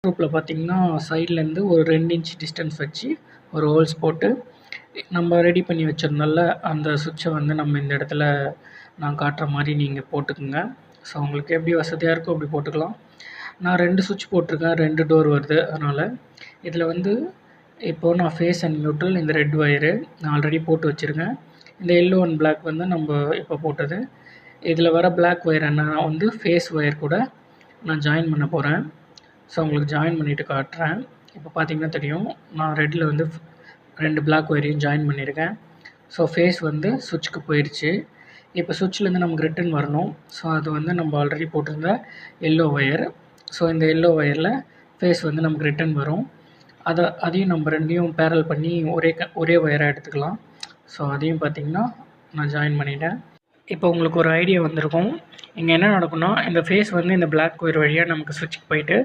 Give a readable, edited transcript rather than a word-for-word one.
குரூப்பில் பார்த்தீங்கன்னா சைட்லேருந்து ஒரு 2 இன்ச் டிஸ்டன்ஸ் வச்சு ஒரு ஹோல்ஸ் போட்டு நம்ம ரெடி பண்ணி வச்சிருந்தோம்ல அந்த சுவிட்சை வந்து நம்ம இந்த இடத்துல நான் காட்டுற மாதிரி நீங்கள் போட்டுக்குங்க. ஸோ உங்களுக்கு எப்படி வசதியாக இருக்கோ அப்படி போட்டுக்கலாம். நான் 2 சுவிட்ச் போட்டிருக்கேன், 2 டோர் வருது. அதனால் இதில் வந்து இப்போது நான் ஃபேஸ் அண்ட் நியூட்ரல் இந்த ரெட் ஒயரு நான் ஆல்ரெடி போட்டு வச்சுருக்கேன். இந்த எல்லோ அண்ட் பிளாக் வந்து நம்ம இப்போ போட்டது. இதில் வர பிளாக் ஒயர் நான் வந்து ஃபேஸ் ஒயர் கூட நான் ஜாயின் பண்ண போகிறேன். ஸோ உங்களுக்கு ஜாயின் பண்ணிவிட்டு காட்டுறேன். இப்போ பார்த்தீங்கன்னா தெரியும், நான் ரெட்டில் வந்து 2 பிளாக் ஒயரையும் ஜாயின் பண்ணியிருக்கேன். ஸோ ஃபேஸ் வந்து சுவிட்சுக்கு போயிடுச்சு. இப்போ சுவிட்ச்லேருந்து நமக்கு ரிட்டன் வரணும். ஸோ அது வந்து நம்ம ஆல்ரெடி போட்டிருந்த எல்லோ ஒயர். ஸோ இந்த எல்லோ ஒயரில் ஃபேஸ் வந்து நமக்கு ரிட்டன் வரும். அதையும் நம்ம 2யும் பேரல் பண்ணி ஒரே ஒயராக எடுத்துக்கலாம். ஸோ அதையும் பார்த்திங்கன்னா நான் ஜாயின் பண்ணிட்டேன். இப்போ உங்களுக்கு ஒரு ஐடியா வந்திருக்கும். இங்கே என்ன நடக்கும்னா, இந்த ஃபேஸ் வந்து இந்த பிளாக் ஒயர் வழியாக நமக்கு சுவிட்சுக்கு போயிட்டு